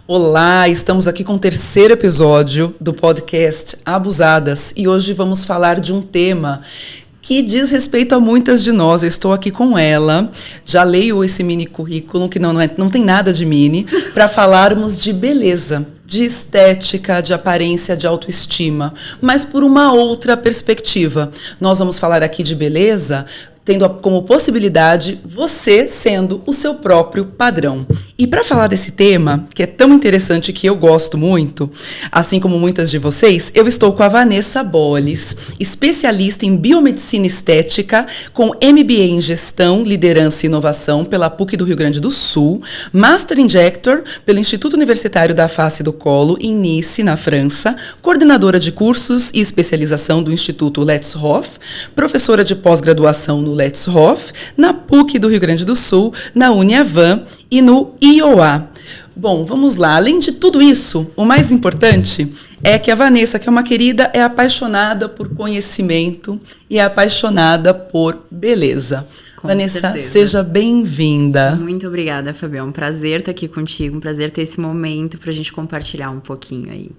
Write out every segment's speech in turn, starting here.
Olá, estamos aqui com o terceiro episódio do podcast Abusadas e hoje vamos falar de um tema que diz respeito a muitas de nós. Eu estou aqui com ela, já leio esse mini currículo, que não tem nada de mini, para falarmos de beleza, de estética, de aparência, de autoestima, mas por uma outra perspectiva. Nós vamos falar aqui de beleza tendo como possibilidade você sendo o seu próprio padrão. E para falar desse tema, que é tão interessante, que eu gosto muito, assim como muitas de vocês, eu estou com a Vanessa Bolles, especialista em biomedicina estética, com MBA em gestão, liderança e inovação pela PUC do Rio Grande do Sul, Master Injector pelo Instituto Universitário da Face e do Colo, em Nice, na França, coordenadora de cursos e especialização do Instituto Let's Hoff, professora de pós-graduação no Let's Hoff, na PUC do Rio Grande do Sul, na Uniavan e no IOA. Bom, vamos lá. Além de tudo isso, o mais importante é que a Vanessa, que é uma querida, é apaixonada por conhecimento e é apaixonada por beleza. Com Vanessa, certeza. Seja bem-vinda. Muito obrigada, Fabião. Um prazer estar aqui contigo, um prazer ter esse momento para a gente compartilhar um pouquinho aí.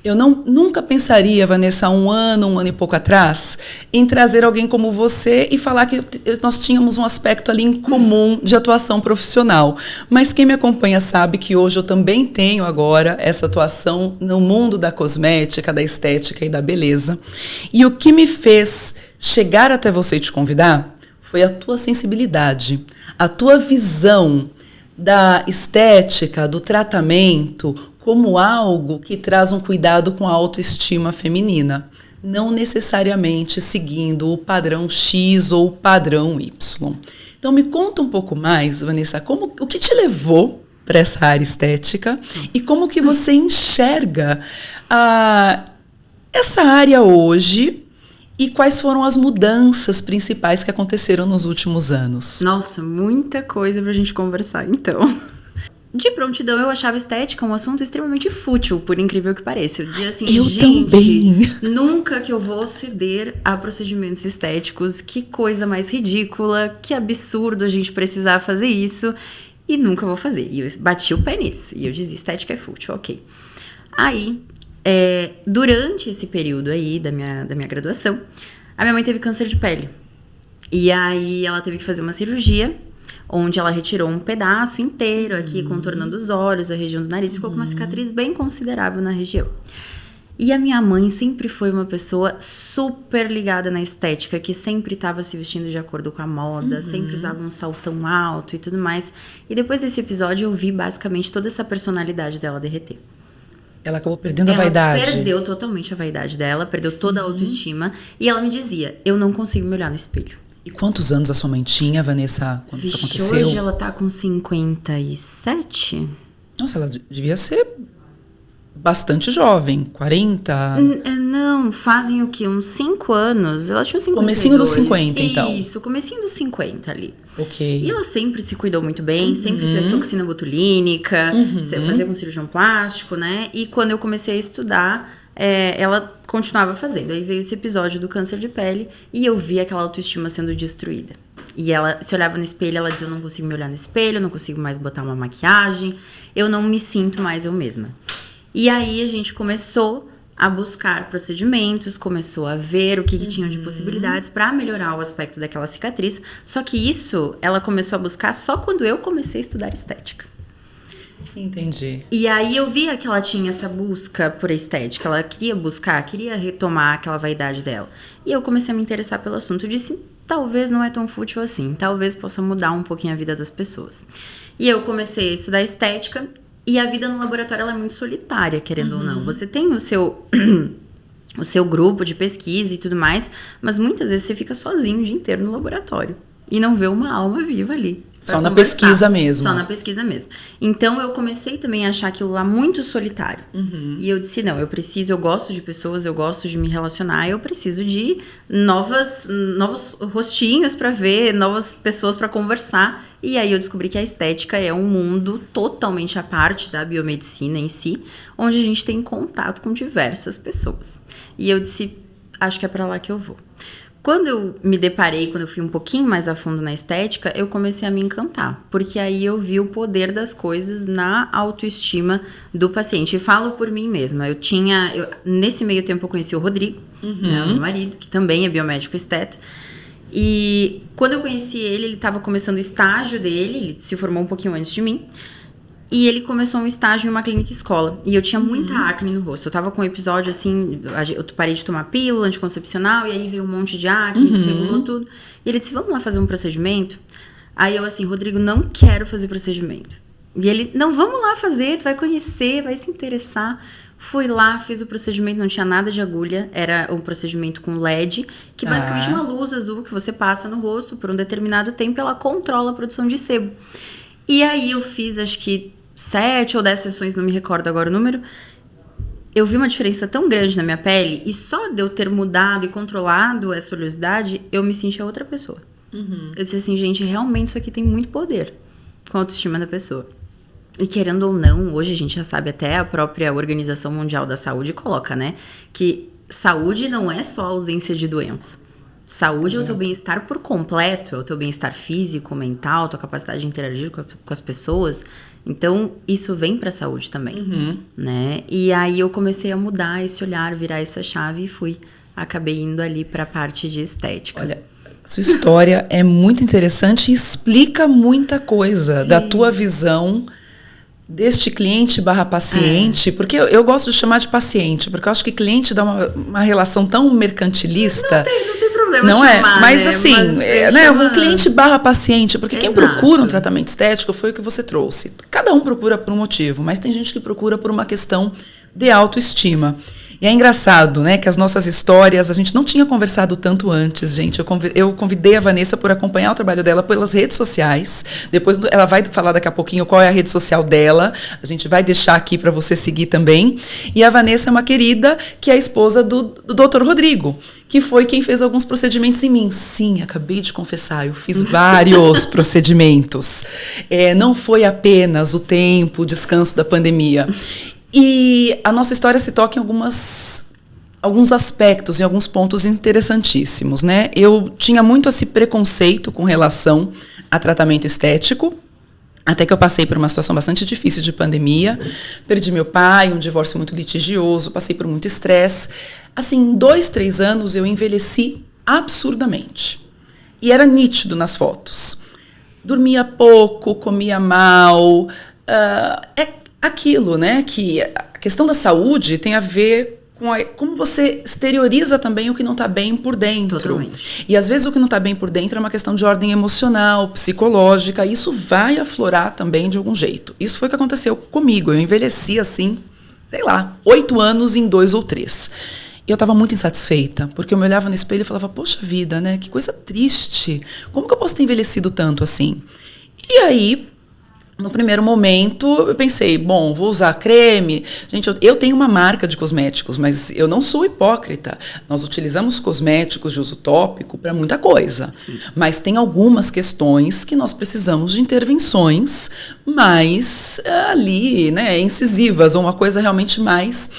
Eu nunca pensaria, Vanessa, um ano e pouco atrás, em trazer alguém como você e falar que nós tínhamos um aspecto ali em comum de atuação profissional. Mas quem me acompanha sabe que hoje eu também tenho agora essa atuação no mundo da cosmética, da estética e da beleza. E o que me fez chegar até você e te convidar foi a tua sensibilidade, a tua visão da estética, do tratamento, como algo que traz um cuidado com a autoestima feminina, não necessariamente seguindo o padrão X ou o padrão Y. Então me conta um pouco mais, Vanessa, o que te levou para essa área estética e como que você enxerga essa área hoje e quais foram as mudanças principais que aconteceram nos últimos anos? Nossa, muita coisa pra gente conversar, então. De prontidão, eu achava estética um assunto extremamente fútil, por incrível que pareça. Eu dizia assim, gente, também. Nunca que eu vou ceder a procedimentos estéticos, que coisa mais ridícula, que absurdo a gente precisar fazer isso, e nunca vou fazer. E eu bati o pé nisso, e eu dizia, estética é fútil, ok. Aí, durante esse período aí da minha graduação, a minha mãe teve câncer de pele. E aí ela teve que fazer uma cirurgia, onde ela retirou um pedaço inteiro aqui, contornando os olhos, a região do nariz, e ficou com uma cicatriz bem considerável na região. E a minha mãe sempre foi uma pessoa super ligada na estética, que sempre estava se vestindo de acordo com a moda, sempre usava um saltão alto e tudo mais. E depois desse episódio eu vi basicamente toda essa personalidade dela derreter. Ela acabou perdendo a vaidade. Ela perdeu totalmente a vaidade dela, perdeu toda a autoestima. E ela me dizia, eu não consigo me olhar no espelho. E quantos anos a sua mãe tinha, Vanessa, quando isso aconteceu? Hoje ela tá com 57. Nossa, ela devia ser bastante jovem, 40. Não, fazem o quê? Uns 5 anos. Ela tinha uns 52. Comecinho dos 50, então. Isso, comecinho dos 50 ali. Ok. E ela sempre se cuidou muito bem, sempre fez toxina botulínica, fazia com cirurgião plástico, né? E quando eu comecei a estudar, ela continuava fazendo. Aí veio esse episódio do câncer de pele e eu vi aquela autoestima sendo destruída. E ela se olhava no espelho, ela dizia, eu não consigo me olhar no espelho, eu não consigo mais botar uma maquiagem, eu não me sinto mais eu mesma. E aí a gente começou a buscar procedimentos, começou a ver o que tinham de possibilidades para melhorar o aspecto daquela cicatriz. Só que isso ela começou a buscar só quando eu comecei a estudar estética. Entendi. E aí eu via que ela tinha essa busca por estética, ela queria retomar aquela vaidade dela. E eu comecei a me interessar pelo assunto, eu disse, talvez não é tão fútil assim, talvez possa mudar um pouquinho a vida das pessoas. E eu comecei a estudar estética, e a vida no laboratório ela é muito solitária, querendo ou não. Você tem o seu grupo de pesquisa e tudo mais, mas muitas vezes você fica sozinho o dia inteiro no laboratório e não vê uma alma viva ali. Só na pesquisa mesmo. Só na pesquisa mesmo. Então, eu comecei também a achar aquilo lá muito solitário. E eu disse, não, eu gosto de pessoas, eu gosto de me relacionar, eu preciso de novos rostinhos para ver, novas pessoas para conversar. E aí eu descobri que a estética é um mundo totalmente à parte da biomedicina em si, onde a gente tem contato com diversas pessoas. E eu disse, acho que é para lá que eu vou. Quando eu me deparei, quando eu fui um pouquinho mais a fundo na estética, eu comecei a me encantar. Porque aí eu vi o poder das coisas na autoestima do paciente. E falo por mim mesma. Nesse meio tempo eu conheci o Rodrigo, né, meu marido, que também é biomédico esteta. E quando eu conheci ele estava começando o estágio dele, ele se formou um pouquinho antes de mim. E ele começou um estágio em uma clínica escola. E eu tinha muita acne no rosto. Eu tava com um episódio assim, eu parei de tomar pílula anticoncepcional, e aí veio um monte de acne, desregulou tudo. E ele disse, vamos lá fazer um procedimento? Aí eu assim, Rodrigo, não quero fazer procedimento. E ele, não, vamos lá fazer, tu vai conhecer, vai se interessar. Fui lá, fiz o procedimento, não tinha nada de agulha, era um procedimento com LED, que basicamente é uma luz azul que você passa no rosto por um determinado tempo, ela controla a produção de sebo. E aí eu fiz, acho que 7 ou 10 sessões, não me recordo agora o número. Eu vi uma diferença tão grande na minha pele, e só de eu ter mudado e controlado essa oleosidade, eu me senti outra pessoa. Eu disse assim, gente, realmente isso aqui tem muito poder com a autoestima da pessoa. E querendo ou não, hoje a gente já sabe, até a própria Organização Mundial da Saúde coloca, né? Que saúde não é só ausência de doença. Saúde é o teu bem-estar por completo, é o teu bem-estar físico, mental, tua capacidade de interagir com as pessoas. Então, isso vem pra saúde também, né? E aí eu comecei a mudar esse olhar, virar essa chave e acabei indo ali pra parte de estética. Olha, sua história é muito interessante e explica muita coisa da tua visão deste cliente / paciente, porque eu gosto de chamar de paciente, porque eu acho que cliente dá uma relação tão mercantilista. Não tem problema não chamar, é, mas né? assim, Chama... um cliente / paciente, porque quem procura um tratamento estético foi o que você trouxe. Cada um procura por um motivo, mas tem gente que procura por uma questão de autoestima. E é engraçado, né, que as nossas histórias, a gente não tinha conversado tanto antes, gente. Eu convidei a Vanessa por acompanhar o trabalho dela pelas redes sociais. Depois ela vai falar daqui a pouquinho qual é a rede social dela. A gente vai deixar aqui para você seguir também. E a Vanessa é uma querida que é a esposa do Dr. Rodrigo, que foi quem fez alguns procedimentos em mim. Sim, acabei de confessar, eu fiz vários procedimentos. Não foi apenas o tempo, o descanso da pandemia. E a nossa história se toca em alguns aspectos, em alguns pontos interessantíssimos, né? Eu tinha muito esse preconceito com relação a tratamento estético, até que eu passei por uma situação bastante difícil de pandemia, perdi meu pai, um divórcio muito litigioso, passei por muito estresse. Assim, em 2, 3 anos eu envelheci absurdamente. E era nítido nas fotos. Dormia pouco, comia mal, aquilo, né, que a questão da saúde tem a ver com como você exterioriza também o que não está bem por dentro. Totalmente. E às vezes o que não está bem por dentro é uma questão de ordem emocional, psicológica, e isso vai aflorar também de algum jeito. Isso foi o que aconteceu comigo. Eu envelheci assim, 8 anos em 2 ou 3. E eu estava muito insatisfeita, porque eu me olhava no espelho e falava, poxa vida, né, que coisa triste. Como que eu posso ter envelhecido tanto assim? E aí, no primeiro momento, eu pensei, bom, vou usar creme. Gente, eu tenho uma marca de cosméticos, mas eu não sou hipócrita. Nós utilizamos cosméticos de uso tópico para muita coisa. Sim. Mas tem algumas questões que nós precisamos de intervenções mais ali, né, incisivas, ou uma coisa realmente mais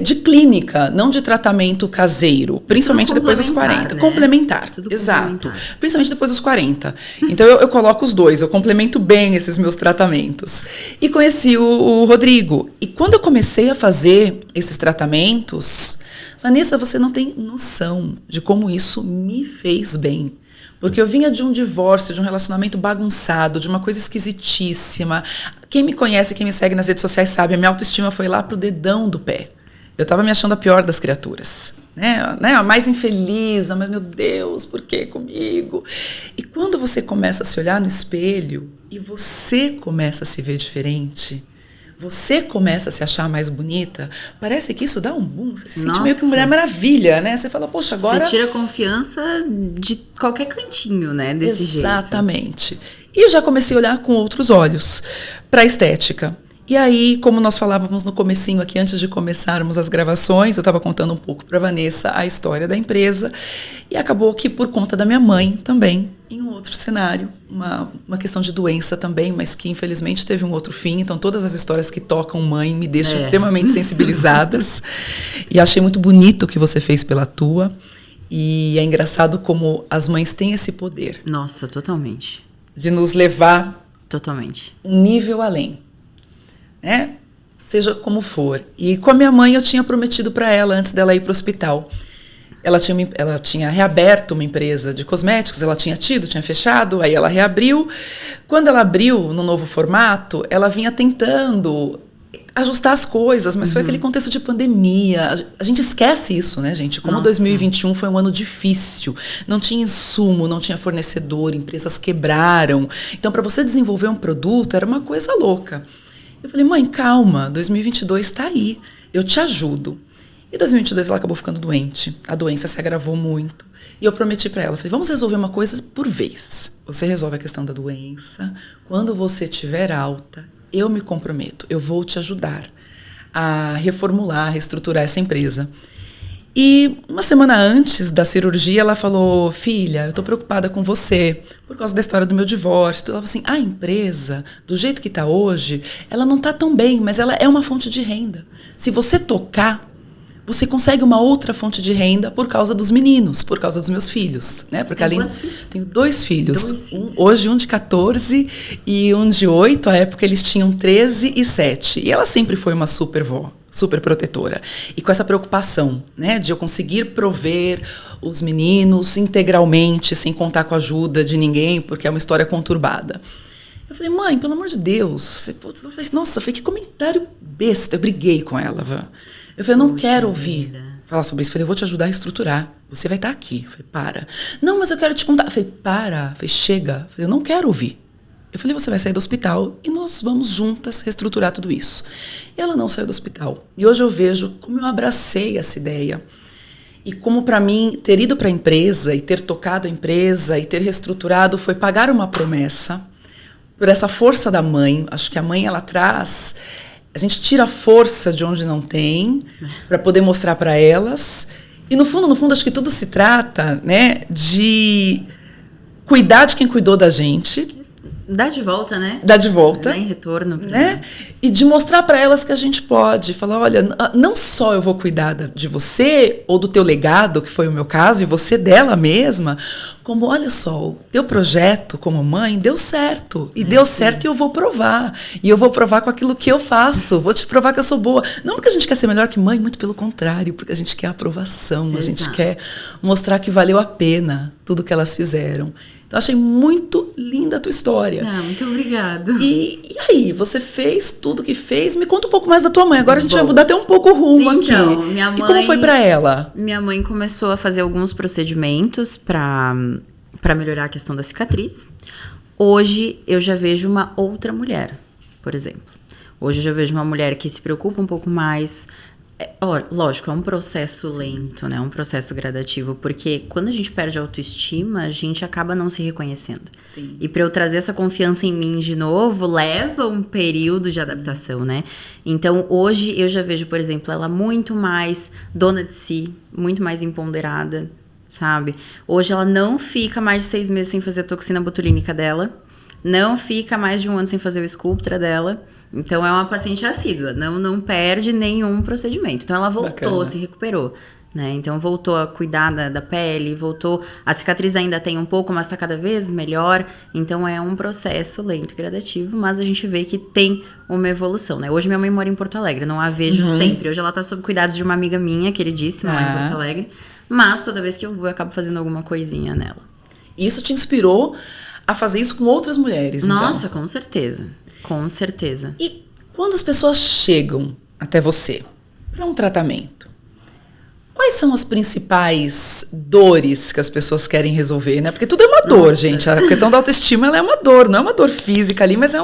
de clínica, não de tratamento caseiro, principalmente depois dos 40. Né? Complementar, tudo exato. Complementar. Principalmente depois dos 40. Então eu coloco os dois, eu complemento bem esses meus tratamentos. E conheci o Rodrigo. E quando eu comecei a fazer esses tratamentos, Vanessa, você não tem noção de como isso me fez bem. Porque eu vinha de um divórcio, de um relacionamento bagunçado, de uma coisa esquisitíssima. Quem me conhece, quem me segue nas redes sociais sabe, a minha autoestima foi lá pro dedão do pé. Eu estava me achando a pior das criaturas. Né? A mais infeliz, mas meu Deus, por que comigo? E quando você começa a se olhar no espelho e você começa a se ver diferente, você começa a se achar mais bonita, parece que isso dá um boom, você se sente meio que Mulher Maravilha, né? Você fala, poxa, agora... Você tira confiança de qualquer cantinho, né? Desse jeito. Exatamente. E eu já comecei a olhar com outros olhos para a estética. E aí, como nós falávamos no comecinho aqui, antes de começarmos as gravações, eu estava contando um pouco para a Vanessa a história da empresa, e acabou que por conta da minha mãe também, em um outro cenário, uma questão de doença também, mas que infelizmente teve um outro fim, então todas as histórias que tocam mãe me deixam extremamente sensibilizadas, e achei muito bonito o que você fez pela tua. E é engraçado como as mães têm esse poder. Nossa, totalmente. De nos levar Totalmente. um nível além, né? Seja como for. E com a minha mãe eu tinha prometido para ela, antes dela ir para o hospital. Ela tinha reaberto uma empresa de cosméticos, ela tinha fechado, aí ela reabriu. Quando ela abriu no novo formato, ela vinha tentando ajustar as coisas, mas foi aquele contexto de pandemia. A gente esquece isso, né, gente? Como 2021 foi um ano difícil. Não tinha insumo, não tinha fornecedor, empresas quebraram. Então, para você desenvolver um produto, era uma coisa louca. Eu falei, mãe, calma, 2022 está aí, eu te ajudo. E 2022 ela acabou ficando doente, a doença se agravou muito. E eu prometi para ela, falei, vamos resolver uma coisa por vez. Você resolve a questão da doença, quando você estiver alta, eu me comprometo, eu vou te ajudar a reformular, a reestruturar essa empresa. E uma semana antes da cirurgia, ela falou, filha, eu estou preocupada com você, por causa da história do meu divórcio. Ela falou assim, a empresa, do jeito que está hoje, ela não está tão bem, mas ela é uma fonte de renda. Se você tocar, você consegue uma outra fonte de renda por causa dos meninos, por causa dos meus filhos. Né? Porque além, tenho 2 filhos. Hoje um de 14 e um de 8. À época eles tinham 13 e 7. E ela sempre foi uma super vó, super protetora. E com essa preocupação, né, de eu conseguir prover os meninos integralmente, sem contar com a ajuda de ninguém, porque é uma história conturbada. Eu falei, mãe, pelo amor de Deus. Eu falei, nossa, que comentário besta. Eu briguei com ela, Vã. Eu falei, eu não quero ouvir falar sobre isso. Eu falei, eu vou te ajudar a estruturar. Você vai estar aqui. Eu falei, para. Não, mas eu quero te contar. Eu falei, para. Eu falei, chega. Eu falei, eu não quero ouvir. Eu falei, você vai sair do hospital e nós vamos juntas reestruturar tudo isso. E ela não saiu do hospital. E hoje eu vejo como eu abracei essa ideia. E como para mim, ter ido para a empresa e ter tocado a empresa e ter reestruturado foi pagar uma promessa por essa força da mãe. Acho que a mãe, ela traz... A gente tira a força de onde não tem para poder mostrar para elas. E no fundo, acho que tudo se trata, né, de cuidar de quem cuidou da gente. Dá de volta, né? Dá de volta. Dá em retorno. Né? E de mostrar para elas que a gente pode. Falar, olha, não só eu vou cuidar de você ou do teu legado, que foi o meu caso, e você dela mesma, como, olha só, o teu projeto como mãe deu certo. E deu certo e eu vou provar. E eu vou provar com aquilo que eu faço. Vou te provar que eu sou boa. Não porque a gente quer ser melhor que mãe, muito pelo contrário, porque a gente quer aprovação. Exato. A gente quer mostrar que valeu a pena tudo que elas fizeram. Então, achei muito linda a tua história. Muito obrigada. E aí, você fez tudo que fez? Me conta um pouco mais da tua mãe. Agora a gente vai mudar até um pouco o rumo aqui. Minha mãe, e como foi para ela? Minha mãe começou a fazer alguns procedimentos para melhorar a questão da cicatriz. Hoje, eu já vejo uma outra mulher, por exemplo. Hoje, eu já vejo uma mulher que se preocupa um pouco mais... Lógico, é um processo lento, né? Um processo gradativo, porque quando a gente perde a autoestima, a gente acaba não se reconhecendo. Sim. E para eu trazer essa confiança em mim de novo, leva um período de adaptação, né? Então, hoje eu já vejo, por exemplo, ela muito mais dona de si, muito mais empoderada, sabe? Hoje ela não fica mais de 6 meses sem fazer a toxina botulínica dela, não fica mais de 1 ano sem fazer o Sculptra dela. Então, é uma paciente assídua, não perde nenhum procedimento. Então, ela voltou, bacana, se recuperou, né? Então, voltou a cuidar da pele, voltou... A cicatriz ainda tem um pouco, mas está cada vez melhor. Então, é um processo lento e gradativo, mas a gente vê que tem uma evolução, né? Hoje, minha mãe mora em Porto Alegre, não a vejo sempre. Hoje, ela está sob cuidados de uma amiga minha, queridíssima, lá em Porto Alegre. Mas, toda vez que eu vou, eu acabo fazendo alguma coisinha nela. E isso te inspirou a fazer isso com outras mulheres, Nossa, então? Com certeza. Com certeza. E quando as pessoas chegam até você para um tratamento, quais são as principais dores que as pessoas querem resolver, né? Porque tudo é uma dor, gente. A questão da autoestima, ela é uma dor. Não é uma dor física ali, mas é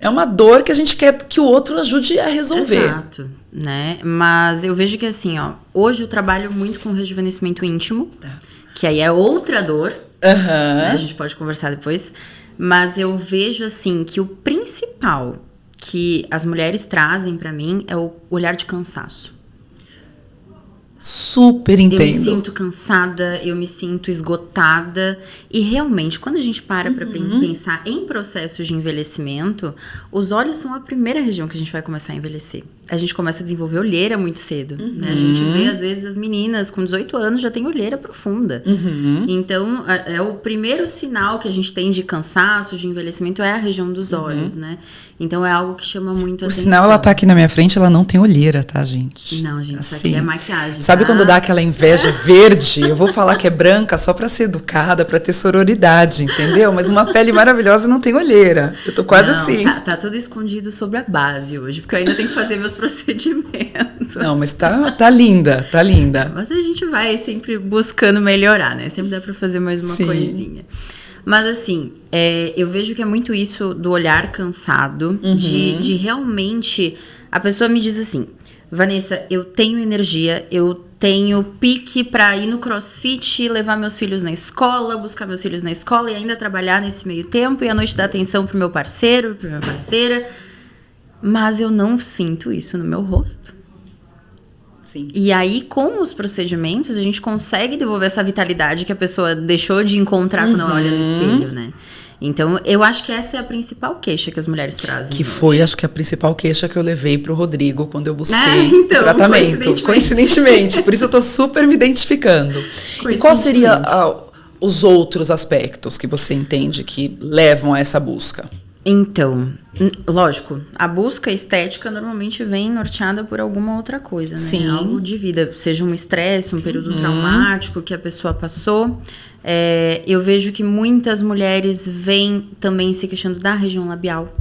uma dor que a gente quer que o outro ajude a resolver. Exato, né? Mas eu vejo que assim, hoje eu trabalho muito com rejuvenescimento íntimo, que aí é outra dor. Né? A gente pode conversar depois. Mas eu vejo, assim, que o principal que as mulheres trazem pra mim é o olhar de cansaço. Super entendo. Eu me sinto cansada, eu me sinto esgotada. E realmente, quando a gente para pra pensar em processos de envelhecimento, os olhos são a primeira região que a gente vai começar a envelhecer. a gente começa a desenvolver olheira muito cedo, né? A gente vê, às vezes, as meninas com 18 anos já têm olheira profunda. Então, é o primeiro sinal que a gente tem de cansaço, de envelhecimento, é a região dos olhos, né? Então, é algo que chama muito a atenção. Por sinal, ela tá aqui na minha frente, ela não tem olheira, tá, gente? Não, gente, assim, isso aqui é maquiagem. Sabe quando dá aquela inveja verde? Eu vou falar que é branca só pra ser educada, pra ter sororidade, entendeu? Mas uma pele maravilhosa não tem olheira. Eu tô quase assim. Tá tudo escondido sobre a base hoje, porque eu ainda tenho que fazer meus procedimentos. Não, mas tá linda, tá linda. Mas a gente vai sempre buscando melhorar, né? Sempre dá pra fazer mais uma coisinha. Mas assim, eu vejo que é muito isso do olhar cansado, de realmente... A pessoa me diz assim, Vanessa, eu tenho energia, eu tenho pique pra ir no CrossFit, levar meus filhos na escola, buscar meus filhos na escola e ainda trabalhar nesse meio tempo, e à noite dar atenção pro meu parceiro, pra minha parceira, mas eu não sinto isso no meu rosto. Sim. E aí, com os procedimentos, a gente consegue devolver essa vitalidade que a pessoa deixou de encontrar quando ela olha no espelho, né? Então, eu acho que essa é a principal queixa que as mulheres trazem. Que foi, acho que a principal queixa que eu levei pro Rodrigo quando eu busquei então, o tratamento. Coincidentemente. Por isso eu tô super me identificando. E qual seria os outros aspectos que você entende que levam a essa busca? Então, lógico, a busca estética normalmente vem norteada por alguma outra coisa, né? Sim. Algo de vida, seja um estresse, um período traumático que a pessoa passou. Eu vejo que muitas mulheres vêm também se queixando da região labial.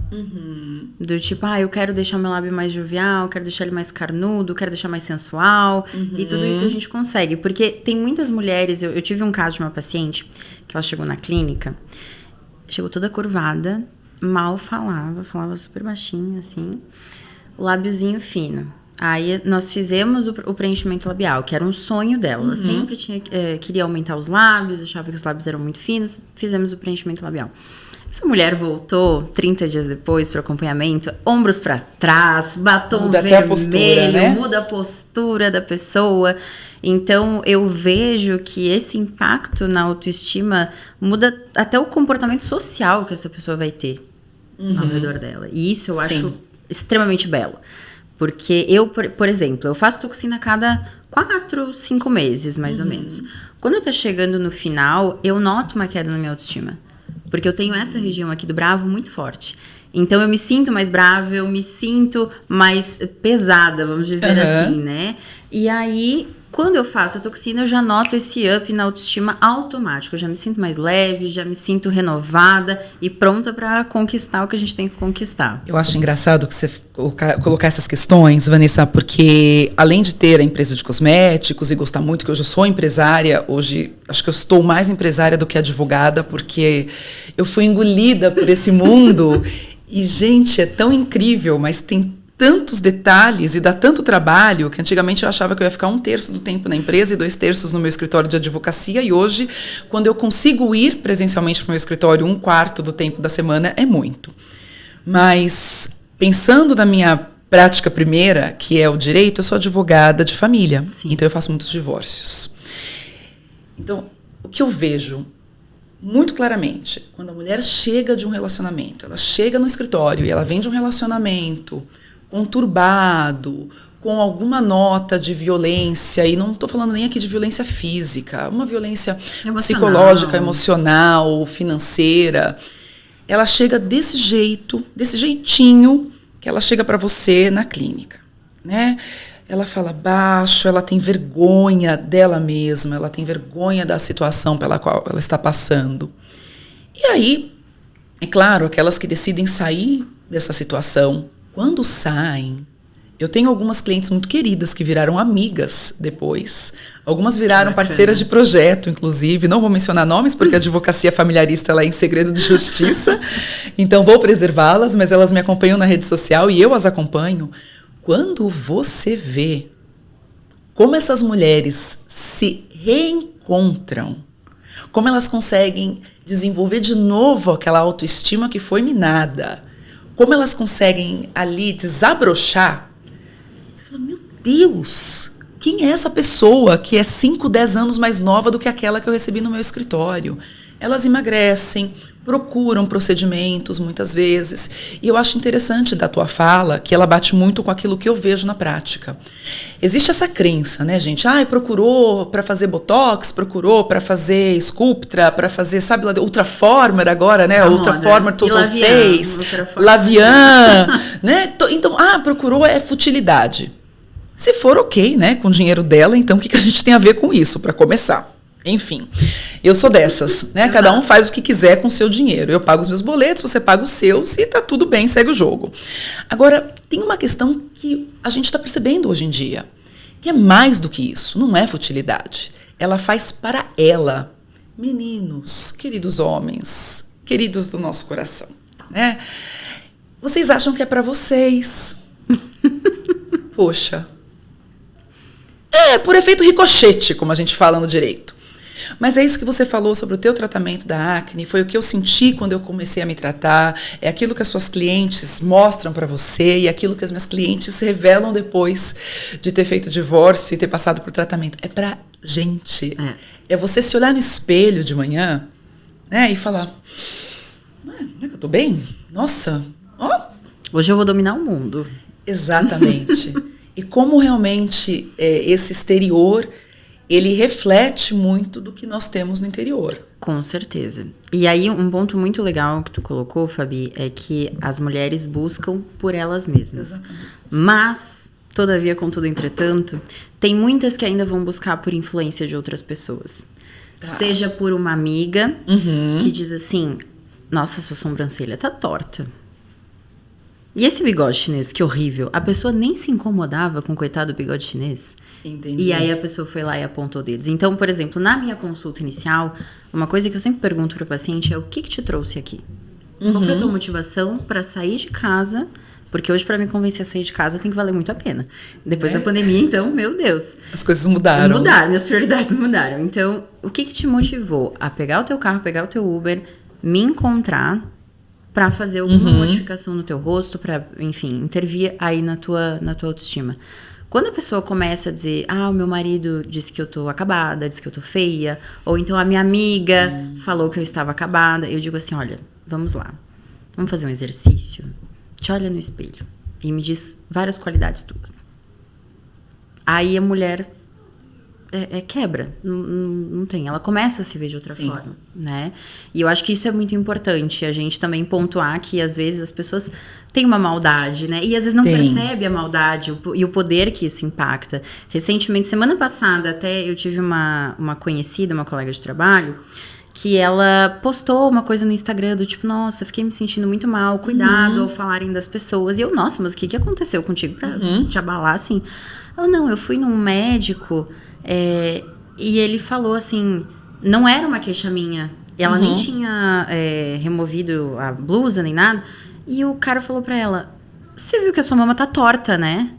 Do tipo, eu quero deixar meu lábio mais jovial, quero deixar ele mais carnudo, quero deixar mais sensual. E tudo isso a gente consegue. Porque tem muitas mulheres... Eu tive um caso de uma paciente que ela chegou na clínica, chegou toda curvada, mal falava super baixinho, assim, o lábiozinho fino. Aí nós fizemos o preenchimento labial, que era um sonho dela. Ela sempre queria aumentar os lábios, achava que os lábios eram muito finos, fizemos o preenchimento labial. Essa mulher voltou 30 dias depois para o acompanhamento, ombros para trás, batom muda vermelho, até a postura, né? Muda a postura da pessoa. Então, eu vejo que esse impacto na autoestima muda até o comportamento social que essa pessoa vai ter ao redor dela. E isso eu acho extremamente belo. Porque eu, por exemplo, eu faço toxina a cada 4, 5 meses, mais ou menos. Quando tá chegando no final, eu noto uma queda na minha autoestima. Porque eu tenho essa região aqui do bravo muito forte. Então, eu me sinto mais brava, eu me sinto mais pesada, vamos dizer assim, né? E aí, quando eu faço a toxina, eu já noto esse up na autoestima automático. Eu já me sinto mais leve, já me sinto renovada e pronta para conquistar o que a gente tem que conquistar. Eu acho engraçado que você colocar essas questões, Vanessa, porque além de ter a empresa de cosméticos e gostar muito, que hoje eu sou empresária, hoje acho que eu estou mais empresária do que advogada, porque eu fui engolida por esse mundo e, gente, é tão incrível, mas tem tantos detalhes e dá tanto trabalho que antigamente eu achava que eu ia ficar 1/3 do tempo na empresa e 2/3 no meu escritório de advocacia, e hoje, quando eu consigo ir presencialmente para o meu escritório 1/4 do tempo da semana, é muito. Mas, pensando na minha prática primeira, que é o direito, eu sou advogada de família. Sim. Então eu faço muitos divórcios. Então, o que eu vejo muito claramente, quando a mulher chega de um relacionamento, ela chega no escritório e ela vem de um relacionamento conturbado, com alguma nota de violência, e não estou falando nem aqui de violência física, uma violência psicológica, emocional, financeira. Ela chega desse jeito, desse jeitinho que ela chega para você na clínica, né? Ela fala baixo, ela tem vergonha dela mesma, ela tem vergonha da situação pela qual ela está passando. E aí, é claro, aquelas que decidem sair dessa situação, quando saem, eu tenho algumas clientes muito queridas que viraram amigas depois. Algumas viraram parceiras de projeto, inclusive. Não vou mencionar nomes, porque a advocacia familiarista ela é em segredo de justiça. Então, vou preservá-las, mas elas me acompanham na rede social e eu as acompanho. Quando você vê como essas mulheres se reencontram, como elas conseguem desenvolver de novo aquela autoestima que foi minada, como elas conseguem ali desabrochar, você fala, meu Deus, Quem é essa pessoa que é 5, 10 anos mais nova do que aquela que eu recebi no meu escritório? Elas emagrecem, procuram procedimentos muitas vezes. E eu acho interessante da tua fala que ela bate muito com aquilo que eu vejo na prática. Existe essa crença, né, gente? Procurou para fazer Botox, procurou para fazer Sculptra, para fazer, sabe, Ultraformer agora, né? Ultraformer Total Face, Lavian, né? Então, procurou é futilidade. Se for ok, né, com o dinheiro dela, então o que a gente tem a ver com isso, para começar? Enfim, eu sou dessas, né? Cada um faz o que quiser com o seu dinheiro. Eu pago os meus boletos, você paga os seus e tá tudo bem, segue o jogo. Agora, tem uma questão que a gente está percebendo hoje em dia, que é mais do que isso, não é futilidade. Ela faz para ela. Meninos, queridos homens, queridos do nosso coração, né? Vocês acham que é para vocês. Poxa. Por efeito ricochete, como a gente fala no direito. Mas é isso que você falou sobre o teu tratamento da acne, foi o que eu senti quando eu comecei a me tratar, é aquilo que as suas clientes mostram para você e aquilo que as minhas clientes revelam depois de ter feito divórcio e ter passado por tratamento. É pra gente. É você se olhar no espelho de manhã, né, e falar, não é que eu tô bem? Nossa, hoje eu vou dominar o mundo. Exatamente. E como realmente esse exterior, ele reflete muito do que nós temos no interior. Com certeza. E aí, um ponto muito legal que tu colocou, Fabi, é que as mulheres buscam por elas mesmas. Exatamente. Mas, todavia, contudo, entretanto, tem muitas que ainda vão buscar por influência de outras pessoas. Tá. Seja por uma amiga que diz assim, nossa, sua sobrancelha tá torta. E esse bigode chinês, que horrível. A pessoa nem se incomodava com o coitado do bigode chinês. Entendi. E aí a pessoa foi lá e apontou dedos. Então, por exemplo, na minha consulta inicial, uma coisa que eu sempre pergunto para o paciente é o que te trouxe aqui? Qual foi a tua motivação para sair de casa? Porque hoje, para me convencer a sair de casa, tem que valer muito a pena. Depois da pandemia, então, meu Deus. As coisas mudaram. Minhas prioridades mudaram. Então, o que te motivou a pegar o teu carro, pegar o teu Uber, me encontrar para fazer alguma modificação no teu rosto, para, enfim, intervir aí na tua autoestima? Quando a pessoa começa a dizer, o meu marido disse que eu tô acabada, disse que eu tô feia, ou então a minha amiga falou que eu estava acabada, eu digo assim, olha, vamos lá, vamos fazer um exercício, te olha no espelho e me diz várias qualidades tuas. Aí a mulher quebra, não tem, ela começa a se ver de outra forma, né? E eu acho que isso é muito importante, a gente também pontuar que às vezes as pessoas têm uma maldade, né? E às vezes não percebe a maldade e o poder que isso impacta. Recentemente, semana passada, até eu tive uma conhecida, uma colega de trabalho, que ela postou uma coisa no Instagram do tipo, nossa, fiquei me sentindo muito mal, cuidado ao falarem das pessoas. E eu, nossa, mas o que aconteceu contigo pra te abalar, assim? Ela, não, eu fui num médico e ele falou assim, não era uma queixa minha, ela nem tinha removido a blusa nem nada, e o cara falou pra ela, você viu que a sua mama tá torta, né?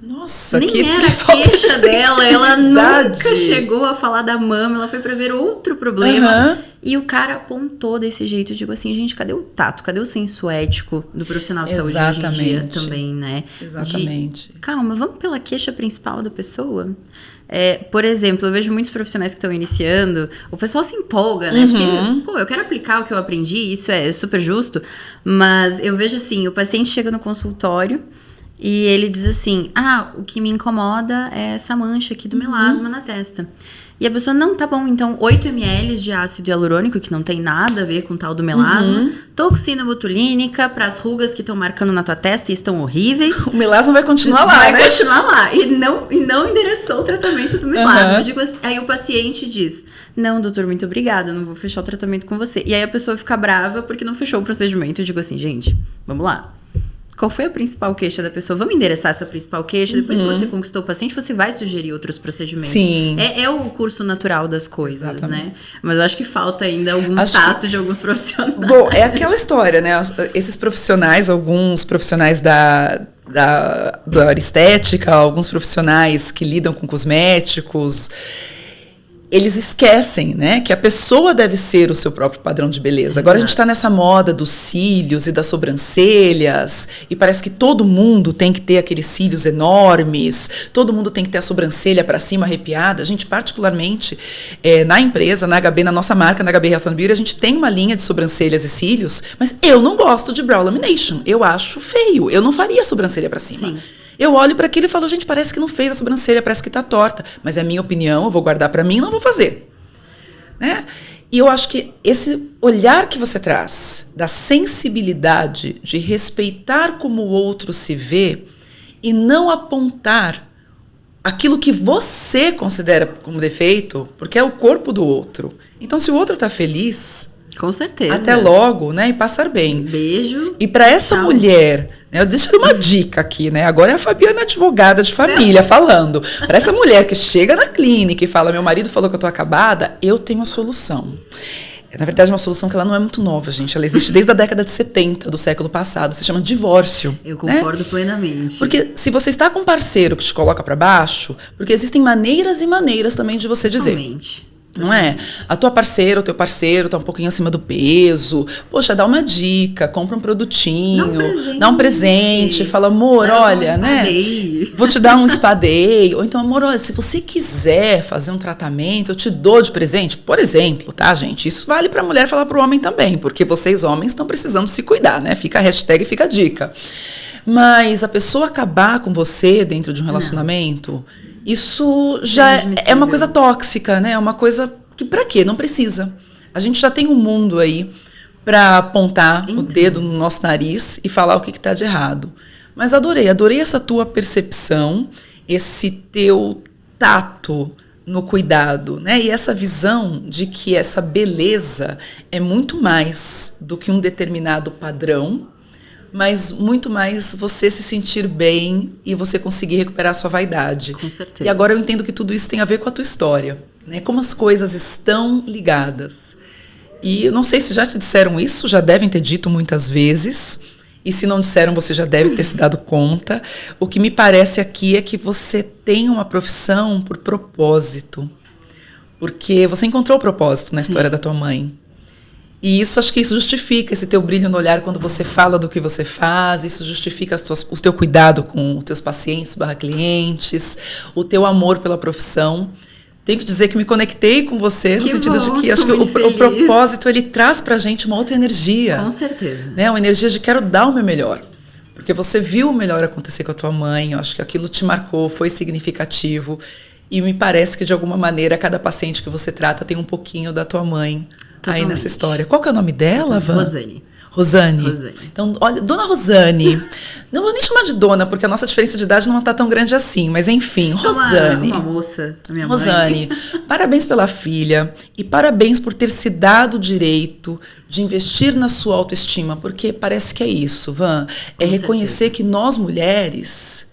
Nossa, nem era a queixa dela, ela nunca chegou a falar da mama, ela foi pra ver outro problema, e o cara apontou desse jeito. Eu digo assim, gente, cadê o tato, cadê o senso ético do profissional de saúde hoje em dia também, né? Exatamente. Calma, vamos pela queixa principal da pessoa. Por exemplo, eu vejo muitos profissionais que estão iniciando, o pessoal se empolga, né? Porque, eu quero aplicar o que eu aprendi, isso é super justo, mas eu vejo assim, o paciente chega no consultório e ele diz assim, o que me incomoda é essa mancha aqui do melasma na testa. E a pessoa, não, tá bom, então 8 ml de ácido hialurônico, que não tem nada a ver com tal do melasma, toxina botulínica para as rugas que estão marcando na tua testa e estão horríveis. O melasma vai continuar lá, né? Vai continuar lá. E não endereçou o tratamento do melasma. Eu digo assim, aí o paciente diz, não, doutor, muito obrigada, eu não vou fechar o tratamento com você. E aí a pessoa fica brava porque não fechou o procedimento. Eu digo assim, gente, vamos lá. Qual foi a principal queixa da pessoa? Vamos endereçar essa principal queixa. Depois que você conquistou o paciente, você vai sugerir outros procedimentos. Sim. É o curso natural das coisas, né? Mas eu acho que falta ainda algum tato de alguns profissionais. Bom, é aquela história, né? Esses profissionais, alguns profissionais da estética, alguns profissionais que lidam com cosméticos, eles esquecem, né, que a pessoa deve ser o seu próprio padrão de beleza. Exato. Agora a gente está nessa moda dos cílios e das sobrancelhas, e parece que todo mundo tem que ter aqueles cílios enormes, todo mundo tem que ter a sobrancelha para cima arrepiada. A gente, particularmente, na empresa, na HB, na nossa marca, na HB Health and Beauty, a gente tem uma linha de sobrancelhas e cílios, mas eu não gosto de brow lamination. Eu acho feio. Eu não faria sobrancelha para cima. Sim. Eu olho para aquilo e falo, gente, parece que não fez a sobrancelha, parece que está torta. Mas é a minha opinião, eu vou guardar para mim e não vou fazer. Né? E eu acho que esse olhar que você traz, da sensibilidade de respeitar como o outro se vê e não apontar aquilo que você considera como defeito, porque é o corpo do outro. Então, se o outro está feliz... Com certeza. Até logo, né? E passar bem. Beijo. E para essa mulher, né, eu deixo uma dica aqui, né? Agora é a Fabiana, advogada de família, falando. Para essa mulher que chega na clínica e fala, meu marido falou que eu tô acabada, eu tenho a solução. Na verdade, uma solução que ela não é muito nova, gente. Ela existe desde a década de 70 do século passado. Se chama divórcio. Eu concordo, né? Plenamente. Porque se você está com um parceiro que te coloca para baixo, porque existem maneiras e maneiras também de você dizer. Realmente. Não é? A tua parceira, o teu parceiro tá um pouquinho acima do peso. Poxa, dá uma dica, compra um produtinho, dá um presente, fala, amor, olha, né? Vou te dar um spa-day. Ou então, amor, olha, se você quiser fazer um tratamento, eu te dou de presente. Por exemplo, tá, gente? Isso vale pra mulher falar pro homem também, porque vocês, homens, estão precisando se cuidar, né? Fica a hashtag, fica a dica. Mas a pessoa acabar com você dentro de um relacionamento... Isso já é uma coisa tóxica, né? É uma coisa que, pra quê? Não precisa. A gente já tem um mundo aí para apontar o dedo no nosso nariz e falar o que está de errado. Mas adorei essa tua percepção, esse teu tato no cuidado, né? E essa visão de que essa beleza é muito mais do que um determinado padrão, mas muito mais você se sentir bem e você conseguir recuperar a sua vaidade. Com certeza. E agora eu entendo que tudo isso tem a ver com a tua história, né? Como as coisas estão ligadas. E eu não sei se já te disseram isso, já devem ter dito muitas vezes, e se não disseram, você já deve ter se dado conta. O que me parece aqui é que você tem uma profissão por propósito, porque você encontrou o propósito na história da tua mãe. E acho que isso justifica esse teu brilho no olhar quando você fala do que você faz, isso justifica o teu cuidado com os teus pacientes /clientes, o teu amor pela profissão. Tenho que dizer que me conectei com você, no sentido de que acho que o propósito, ele traz pra gente uma outra energia. Com certeza. Né? Uma energia de quero dar o meu melhor. Porque você viu o melhor acontecer com a tua mãe, eu acho que aquilo te marcou, foi significativo. E me parece que, de alguma maneira, cada paciente que você trata tem um pouquinho da tua mãe. Totalmente. Aí nessa história. Qual que é o nome dela, Van? Rosane. Então, olha, Dona Rosane. Não vou nem chamar de dona, porque a nossa diferença de idade não está tão grande assim. Mas, enfim, Rosane. Uma moça, a minha Rosane, mãe. Parabéns pela filha. E parabéns por ter se dado o direito de investir na sua autoestima. Porque parece que é isso, Van. É reconhecer que nós, mulheres,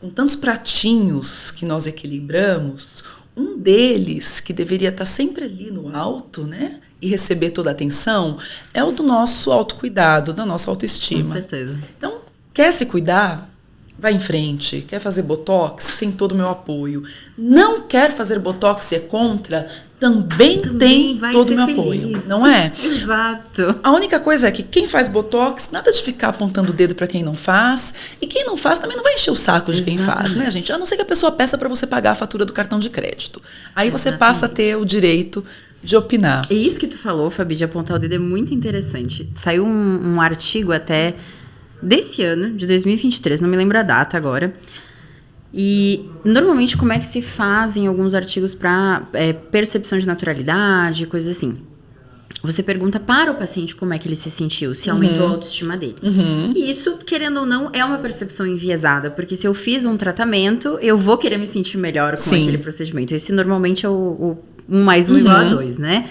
com tantos pratinhos que nós equilibramos, um deles, que deveria estar sempre ali no alto, né? E receber toda a atenção, é o do nosso autocuidado, da nossa autoestima. Com certeza. Então, quer se cuidar? Vai em frente. Quer fazer botox? Tem todo o meu apoio. Não quer fazer botox e é contra? Também tem todo o meu apoio. Não é? Exato. A única coisa é que quem faz botox, nada de ficar apontando o dedo para quem não faz. E quem não faz também não vai encher o saco de quem faz, né, gente? A não ser que a pessoa peça para você pagar a fatura do cartão de crédito. Aí você passa a ter o direito de opinar. E isso que tu falou, Fabi, de apontar o dedo é muito interessante. Saiu um artigo até desse ano, de 2023, não me lembro a data agora. E normalmente como é que se fazem alguns artigos para percepção de naturalidade, coisas assim. Você pergunta para o paciente como é que ele se sentiu, se aumentou a autoestima dele. E isso, querendo ou não, é uma percepção enviesada, porque se eu fiz um tratamento, eu vou querer me sentir melhor com aquele procedimento. Esse normalmente é o 1 mais 1 igual a 2, né?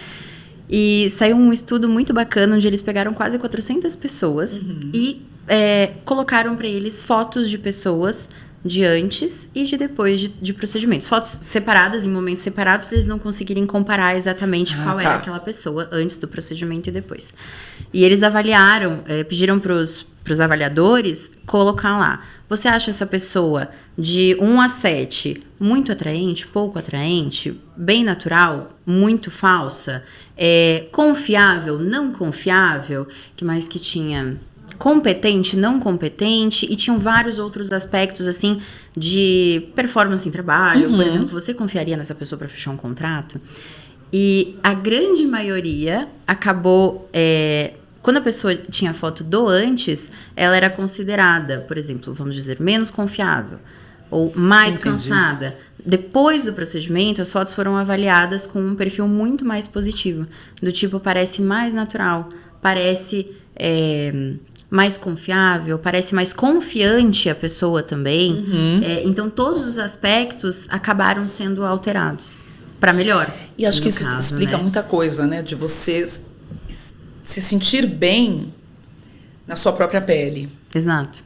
E saiu um estudo muito bacana, onde eles pegaram quase 400 pessoas e colocaram para eles fotos de pessoas de antes e de depois de procedimentos. Fotos separadas, em momentos separados, para eles não conseguirem comparar exatamente qual era aquela pessoa antes do procedimento e depois. E eles avaliaram, pediram para os pros avaliadores colocar lá. Você acha essa pessoa de 1 a 7 muito atraente, pouco atraente, bem natural, muito falsa, confiável, não confiável? Que mais que tinha? Competente, não competente, e tinham vários outros aspectos, assim, de performance em trabalho. Por exemplo, você confiaria nessa pessoa para fechar um contrato? E a grande maioria acabou... quando a pessoa tinha foto do antes, ela era considerada, por exemplo, vamos dizer, menos confiável ou mais cansada. Depois do procedimento, as fotos foram avaliadas com um perfil muito mais positivo. Do tipo, parece mais natural, parece mais confiável, parece mais confiante a pessoa também. Então, todos os aspectos acabaram sendo alterados para melhor. E acho que isso explica muita coisa, né? De você se sentir bem na sua própria pele. Exato.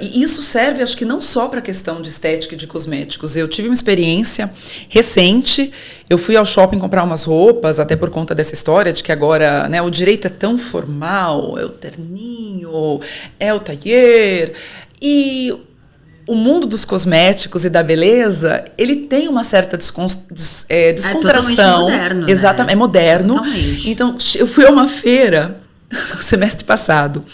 E isso serve, acho que não só para a questão de estética e de cosméticos. Eu tive uma experiência recente, eu fui ao shopping comprar umas roupas, até por conta dessa história de que agora, né, o direito é tão formal, é o terninho, é o tailleur, e o mundo dos cosméticos e da beleza, ele tem uma certa descontração. É totalmente moderno, exatamente, né? É moderno. Totalmente. Então, eu fui a uma feira o semestre passado.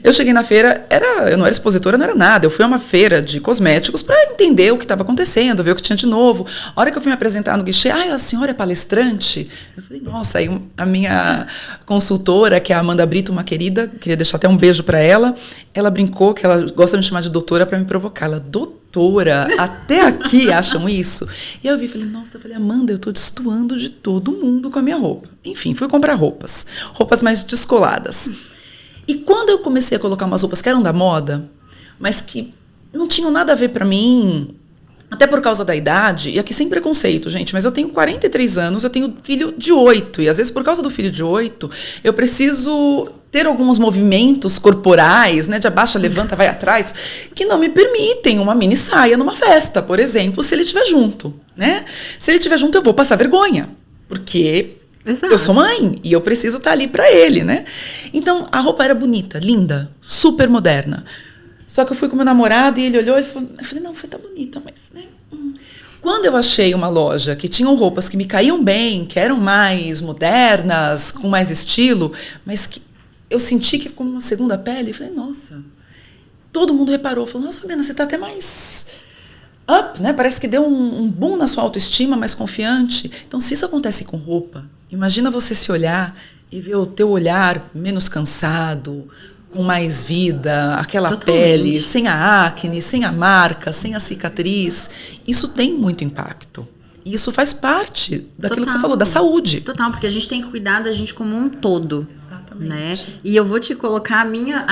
Eu cheguei na feira, eu não era expositora, não era nada. Eu fui a uma feira de cosméticos para entender o que estava acontecendo, ver o que tinha de novo. A hora que eu fui me apresentar no guichê, a senhora é palestrante? Eu falei, nossa, aí a minha consultora, que é a Amanda Brito, uma querida, queria deixar até um beijo para ela, ela brincou que ela gosta de me chamar de doutora para me provocar. Ela, doutora, até aqui acham isso? E eu vi, falei, nossa, Amanda, eu tô destoando de todo mundo com a minha roupa. Enfim, fui comprar roupas mais descoladas. E quando eu comecei a colocar umas roupas que eram da moda, mas que não tinham nada a ver pra mim, até por causa da idade, e aqui sem preconceito, gente, mas eu tenho 43 anos, eu tenho filho de 8, e às vezes por causa do filho de 8, eu preciso ter alguns movimentos corporais, né, de abaixa, levanta, vai atrás, que não me permitem uma mini saia numa festa, por exemplo, se ele estiver junto, né? Se ele estiver junto, eu vou passar vergonha, porque Exato. Eu sou mãe e eu preciso estar ali para ele, né? Então, a roupa era bonita, linda, super moderna. Só que eu fui com meu namorado e ele olhou e falou, eu falei, não, tá bonita, mas... né? Quando eu achei uma loja que tinham roupas que me caíam bem, que eram mais modernas, com mais estilo, mas que eu senti que ficou uma segunda pele, eu falei, nossa... Todo mundo reparou, falou, nossa, Fabiana, você tá até mais... up, né? Parece que deu um boom na sua autoestima, mais confiante. Então, se isso acontece com roupa, imagina você se olhar e ver o teu olhar menos cansado, com mais vida, aquela Totalmente. pele, sem a acne, sem a marca, sem a cicatriz. Isso tem muito impacto. E isso faz parte daquilo que você falou, da saúde. Total, porque a gente tem que cuidar da gente como um todo. Exatamente. Né? E eu vou te colocar a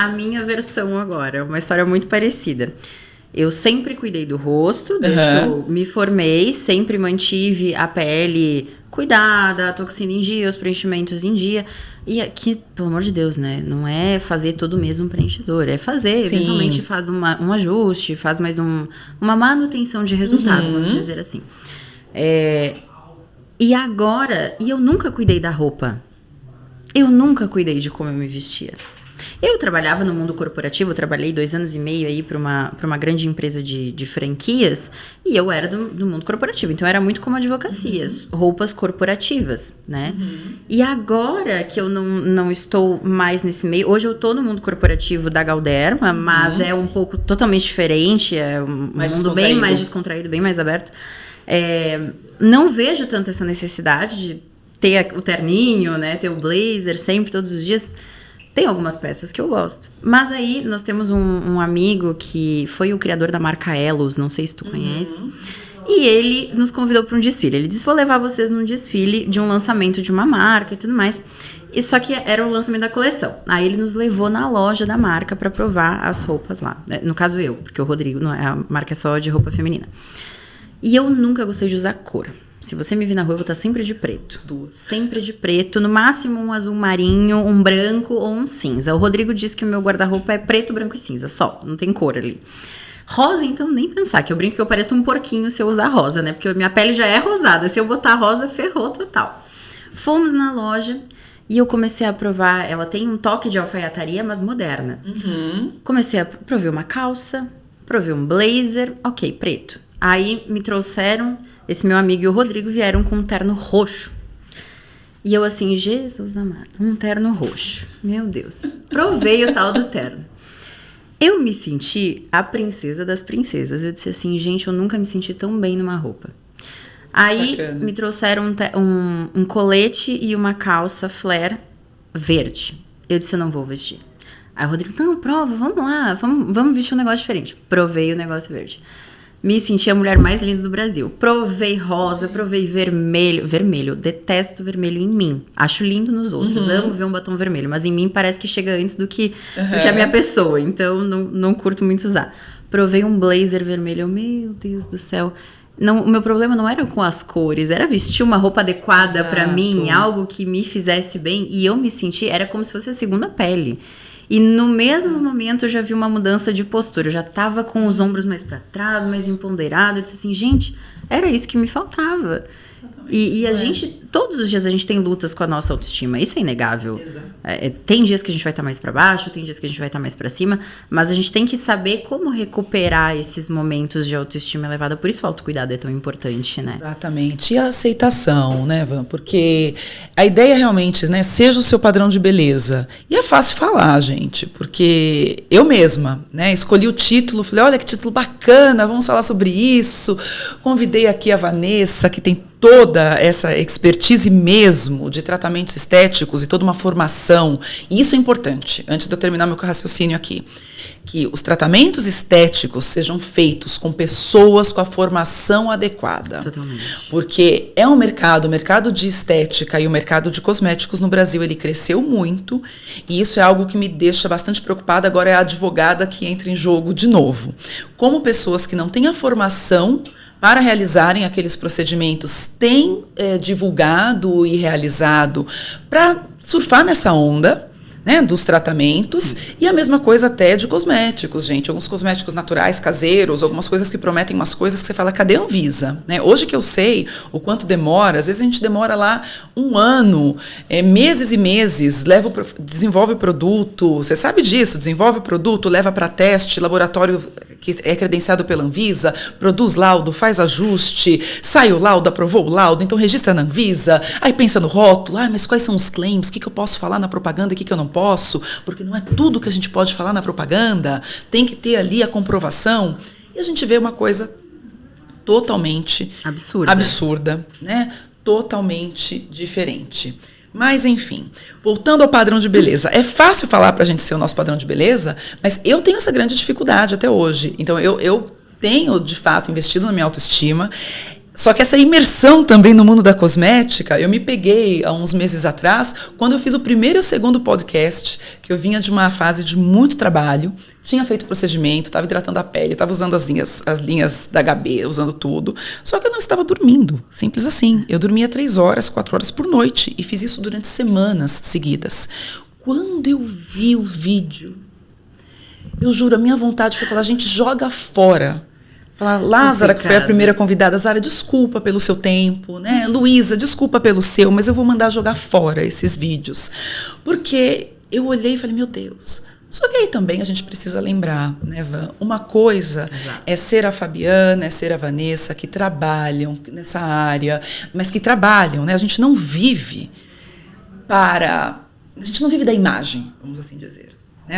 minha versão agora, uma história muito parecida. Eu sempre cuidei do rosto, desde que eu me formei, sempre mantive a pele cuidada, a toxina em dia, os preenchimentos em dia. E aqui, pelo amor de Deus, né? Não é fazer todo mês um preenchedor, é fazer, Sim. eventualmente faz um ajuste, faz mais uma manutenção de resultado, vamos dizer assim. E agora, eu nunca cuidei da roupa. Eu nunca cuidei de como eu me vestia. Eu trabalhava no mundo corporativo, eu trabalhei 2 anos e meio aí para uma grande empresa de franquias, e eu era do mundo corporativo, então era muito como advocacia, roupas corporativas, né? E agora que eu não estou mais nesse meio, hoje eu estou no mundo corporativo da Galderma, mas é um pouco totalmente diferente, é um mundo bem mais descontraído, bem mais aberto. Não vejo tanto essa necessidade de ter o terninho, né? Ter o blazer sempre, todos os dias. Tem algumas peças que eu gosto. Mas aí nós temos um amigo que foi o criador da marca Elos, não sei se tu conhece. E ele nos convidou para um desfile. Ele disse, vou levar vocês num desfile de um lançamento de uma marca e tudo mais. E só que era o lançamento da coleção. Aí ele nos levou na loja da marca para provar as roupas lá. No caso eu, porque o Rodrigo, não é, a marca é só de roupa feminina. E eu nunca gostei de usar cor. Se você me vir na rua, eu vou estar sempre de preto. Sempre de preto. No máximo um azul marinho, um branco ou um cinza. O Rodrigo disse que o meu guarda-roupa é preto, branco e cinza. Só, não tem cor ali. Rosa, então, nem pensar. Que eu brinco que eu pareço um porquinho se eu usar rosa, né? Porque minha pele já é rosada. Se eu botar rosa, ferrou total. Fomos na loja E eu comecei a provar, ela tem um toque de alfaiataria, mas moderna. Provei uma calça, provei um blazer, ok, preto. Aí me trouxeram, esse meu amigo e o Rodrigo vieram com um terno roxo. E eu assim, Jesus amado, um terno roxo, meu Deus. Provei o tal do terno. Eu me senti a princesa das princesas. Eu disse assim, gente, eu nunca me senti tão bem numa roupa. Aí me trouxeram um colete e uma calça flare verde. Eu disse, eu não vou vestir. Aí o Rodrigo, não, prova, vamos lá, vamos vestir um negócio diferente. Provei o negócio verde. Me senti a mulher mais linda do Brasil. Provei rosa, provei vermelho. Vermelho, detesto vermelho em mim. Acho lindo nos outros, amo ver um batom vermelho. Mas em mim parece que chega antes do que a minha pessoa. Então não curto muito usar. Provei um blazer vermelho. Meu Deus do céu. Não, o meu problema não era com as cores, era vestir uma roupa adequada pra mim, algo que me fizesse bem. E eu me senti, era como se fosse a segunda pele. E no mesmo momento eu já vi uma mudança de postura. Eu já tava com os ombros mais pra trás, mais empoderada. Eu disse assim, gente, era isso que me faltava. E a gente, todos os dias a gente tem lutas com a nossa autoestima. Isso é inegável. Tem dias que a gente vai estar mais para baixo, tem dias que a gente vai estar mais para cima, mas a gente tem que saber como recuperar esses momentos de autoestima elevada. Por isso o autocuidado é tão importante, né? Exatamente. E a aceitação, né, Van? Porque a ideia realmente, né, seja o seu padrão de beleza. E é fácil falar, gente, porque eu mesma, né, escolhi o título, falei, olha que título bacana, vamos falar sobre isso. Convidei aqui a Vanessa, que tem toda essa expertise mesmo de tratamentos estéticos e toda uma formação. E isso é importante, antes de eu terminar meu raciocínio aqui. Que os tratamentos estéticos sejam feitos com pessoas com a formação adequada. Totalmente. Porque é um mercado, o mercado de estética e o mercado de cosméticos no Brasil, ele cresceu muito. E isso é algo que me deixa bastante preocupada. Agora é a advogada que entra em jogo de novo. Como pessoas que não têm a formação para realizarem aqueles procedimentos, têm divulgado e realizado para surfar nessa onda, né, dos tratamentos. Sim. E a mesma coisa até de cosméticos, gente. Alguns cosméticos naturais, caseiros, algumas coisas que prometem umas coisas que você fala, cadê a Anvisa? Né? Hoje que eu sei o quanto demora, às vezes a gente demora lá 1 ano, meses e meses, desenvolve o produto, você sabe disso, desenvolve o produto, leva para teste, laboratório que é credenciado pela Anvisa, produz laudo, faz ajuste, sai o laudo, aprovou o laudo, então registra na Anvisa, aí pensa no rótulo, mas quais são os claims, o que eu posso falar na propaganda e o que eu não posso, porque não é tudo que a gente pode falar na propaganda, tem que ter ali a comprovação, e a gente vê uma coisa totalmente absurda, né? Totalmente diferente. Mas, enfim, voltando ao padrão de beleza. É fácil falar pra gente ser o nosso padrão de beleza, mas eu tenho essa grande dificuldade até hoje. Então, eu tenho, de fato, investido na minha autoestima. Só que essa imersão também no mundo da cosmética, eu me peguei há uns meses atrás, quando eu fiz o primeiro e o segundo podcast, que eu vinha de uma fase de muito trabalho, tinha feito procedimento, estava hidratando a pele, estava usando as linhas da HB, usando tudo, só que eu não estava dormindo, simples assim. Eu dormia 3 horas, 4 horas por noite, e fiz isso durante semanas seguidas. Quando eu vi o vídeo, eu juro, a minha vontade foi falar, gente, joga fora. Falar, Lázara, que foi a primeira convidada, Zara, desculpa pelo seu tempo, né? Luísa, desculpa pelo seu, mas eu vou mandar jogar fora esses vídeos. Porque eu olhei e falei, meu Deus. Só que aí também a gente precisa lembrar, né, Van? Uma coisa é ser a Fabiana, é ser a Vanessa, que trabalham nessa área, mas que trabalham, né? A gente não vive a gente não vive da imagem, vamos assim dizer.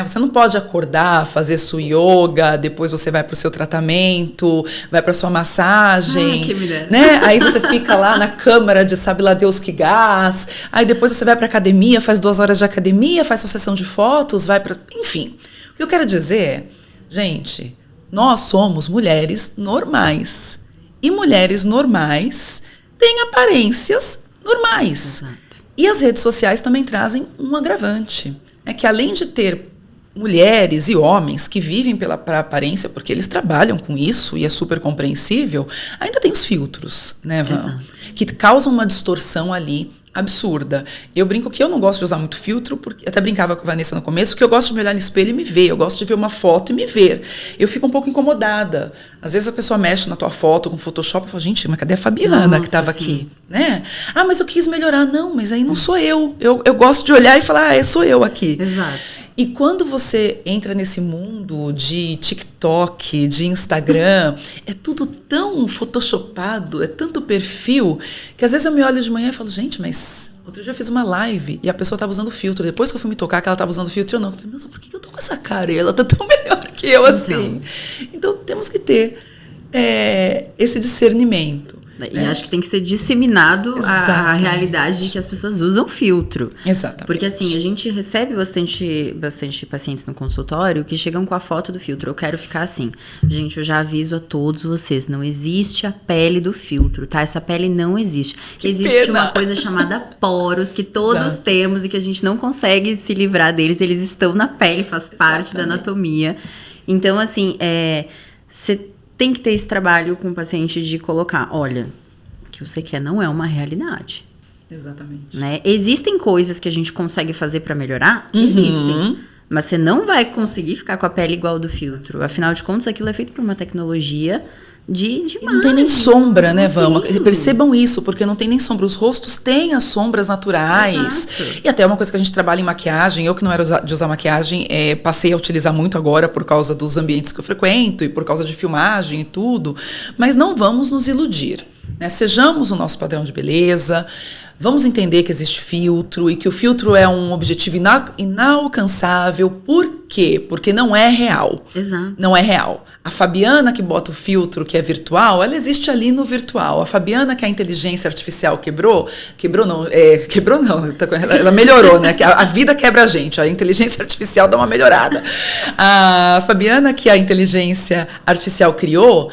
Você não pode acordar, fazer sua yoga, depois você vai para o seu tratamento, vai para a sua massagem, né? Aí você fica lá na câmara de sabe lá Deus que gás, aí depois você vai para a academia, faz 2 horas de academia, faz sua sessão de fotos, vai para... Enfim, o que eu quero dizer é, gente, nós somos mulheres normais. E mulheres normais têm aparências normais. Exato. E as redes sociais também trazem um agravante. É que além de ter mulheres e homens que vivem pela aparência, porque eles trabalham com isso e é super compreensível, ainda tem os filtros, né, Van? Que causam uma distorção ali absurda. Eu brinco que eu não gosto de usar muito filtro, porque até brincava com a Vanessa no começo, que eu gosto de me olhar no espelho e me ver. Eu gosto de ver uma foto e me ver. Eu fico um pouco incomodada. Às vezes a pessoa mexe na tua foto com Photoshop e fala, gente, mas cadê a Fabiana que estava aqui? Né? Ah, mas eu quis melhorar. Não, mas aí não sou eu. Eu gosto de olhar e falar, sou eu aqui. Exato. E quando você entra nesse mundo de TikTok, de Instagram, é tudo tão photoshopado, é tanto perfil, que às vezes eu me olho de manhã e falo, gente, mas outro dia eu fiz uma live e a pessoa estava usando filtro. Depois que eu fui me tocar que ela estava usando filtro, eu não. Eu falei, nossa, por que eu tô com essa cara? E ela tá tão melhor que eu assim. Então temos que ter esse discernimento. E acho que tem que ser disseminado a realidade de que as pessoas usam filtro. Exatamente. Porque assim, a gente recebe bastante pacientes no consultório que chegam com a foto do filtro. Eu quero ficar assim. Gente, eu já aviso a todos vocês, não existe a pele do filtro, tá? Essa pele não existe. Existe uma coisa chamada poros, que todos temos e que a gente não consegue se livrar deles. Eles estão na pele, faz parte da anatomia. Então, assim, você tem que ter esse trabalho com o paciente de colocar, olha, o que você quer não é uma realidade. Exatamente. Né? Existem coisas que a gente consegue fazer para melhorar? Existem. Mas você não vai conseguir ficar com a pele igual do filtro. Afinal de contas, aquilo é feito por uma tecnologia de não tem nem sombra, né, Vama? Percebam isso, porque não tem nem sombra. Os rostos têm as sombras naturais. Exato. E até uma coisa que a gente trabalha em maquiagem, eu que não era de usar maquiagem, passei a utilizar muito agora por causa dos ambientes que eu frequento e por causa de filmagem e tudo. Mas não vamos nos iludir, né? Sejamos o nosso padrão de beleza. Vamos entender que existe filtro e que o filtro é um objetivo inalcançável. Por quê? Porque não é real. Exato. Não é real. A Fabiana que bota o filtro, que é virtual, ela existe ali no virtual. A Fabiana que a inteligência artificial quebrou não, ela melhorou, né? A vida quebra a gente, a inteligência artificial dá uma melhorada. A Fabiana que a inteligência artificial criou,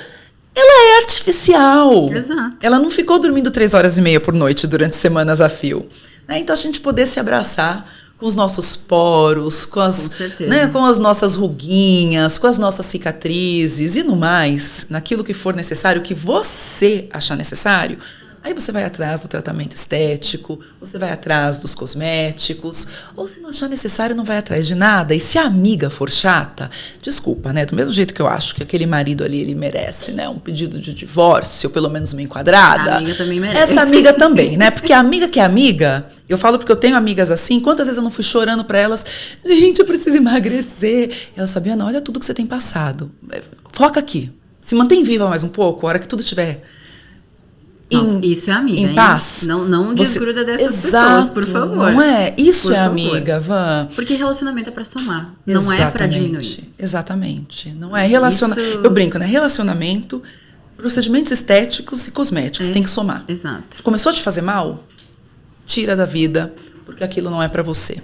ela é artificial. Exato. Ela não ficou dormindo 3 horas e meia por noite durante semanas a fio. Né? Então, a gente poder se abraçar com os nossos poros, com as nossas ruguinhas, com as nossas cicatrizes e no mais, naquilo que for necessário, que você achar necessário. Aí você vai atrás do tratamento estético, você vai atrás dos cosméticos, ou se não achar necessário, não vai atrás de nada. E se a amiga for chata, desculpa, né? Do mesmo jeito que eu acho que aquele marido ali, ele merece, né? Um pedido de divórcio, ou pelo menos uma enquadrada. A amiga também merece. Essa amiga também, né? Porque a amiga que é amiga, eu falo porque eu tenho amigas assim, quantas vezes eu não fui chorando pra elas, gente, eu preciso emagrecer. E elas, Fabiana, olha tudo que você tem passado. Foca aqui. Se mantém viva mais um pouco, a hora que tudo tiver... Nossa, isso é amiga, em paz. Não desgruda dessas pessoas, por favor. Não é? Isso por é favor. Amiga, Van. Porque relacionamento é pra somar, não é pra diminuir. Exatamente. Não é relacionamento. Eu brinco, né? Relacionamento, procedimentos estéticos e cosméticos. Tem que somar. Exato. Começou a te fazer mal? Tira da vida, porque aquilo não é pra você.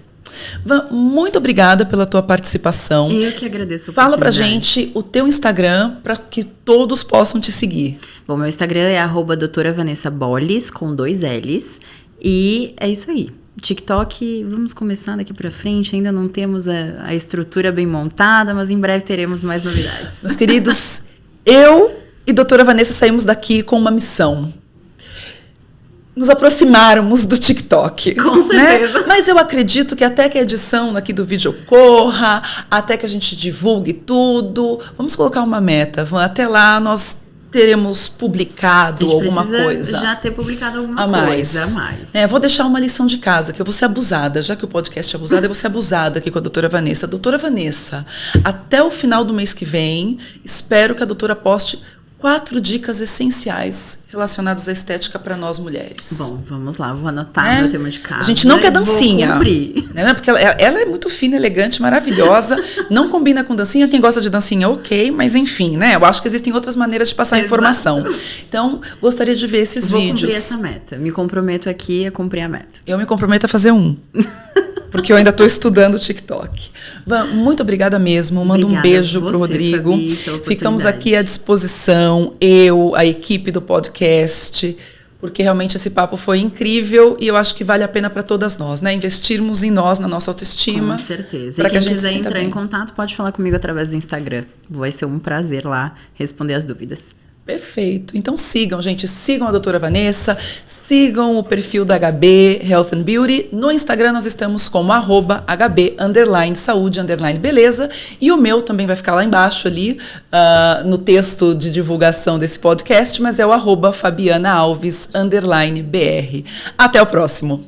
Van, muito obrigada pela tua participação. Eu que agradeço. Fala pra gente o teu Instagram para que todos possam te seguir. Bom, meu Instagram é @doutoravanessabolles, com 2 L's. E é isso aí. TikTok, vamos começar daqui pra frente. Ainda não temos a estrutura bem montada, mas em breve teremos mais novidades. Meus queridos, eu e doutora Vanessa saímos daqui com uma missão. Nos aproximarmos do TikTok. Com certeza. Né? Mas eu acredito que até que a edição aqui do vídeo ocorra, até que a gente divulgue tudo, vamos colocar uma meta. Até lá nós teremos publicado alguma coisa. Já ter publicado alguma coisa a mais. Vou deixar uma lição de casa, que eu vou ser abusada. Já que o podcast é abusado, eu vou ser abusada aqui com a doutora Vanessa. Doutora Vanessa, até o final do mês que vem, espero que a doutora poste 4 dicas essenciais relacionadas à estética para nós mulheres. Bom, vamos lá, vou anotar meu tema de casa. A gente não quer dancinha. Vou cumprir. Né? Porque ela é muito fina, elegante, maravilhosa. Não combina com dancinha. Quem gosta de dancinha, ok. Mas enfim, né? Eu acho que existem outras maneiras de passar informação. Então, gostaria de ver esses vídeos. Vou cumprir essa meta. Me comprometo aqui a cumprir a meta. Eu me comprometo a fazer um. Porque eu ainda estou estudando o TikTok. Van, muito obrigada mesmo. Mando um beijo pro Rodrigo. Fabi, ficamos aqui à disposição, eu, a equipe do podcast, porque realmente esse papo foi incrível e eu acho que vale a pena para todas nós, né? Investirmos em nós, na nossa autoestima. Com certeza. E quem quiser entrar em contato, pode falar comigo através do Instagram. Vai ser um prazer lá responder as dúvidas. Perfeito. Então sigam, gente. Sigam a doutora Vanessa, sigam o perfil da HB Health and Beauty. No Instagram nós estamos como @HB_saúde_beleza. E o meu também vai ficar lá embaixo ali, no texto de divulgação desse podcast, mas é o @FabianaAlves_BR. Até o próximo.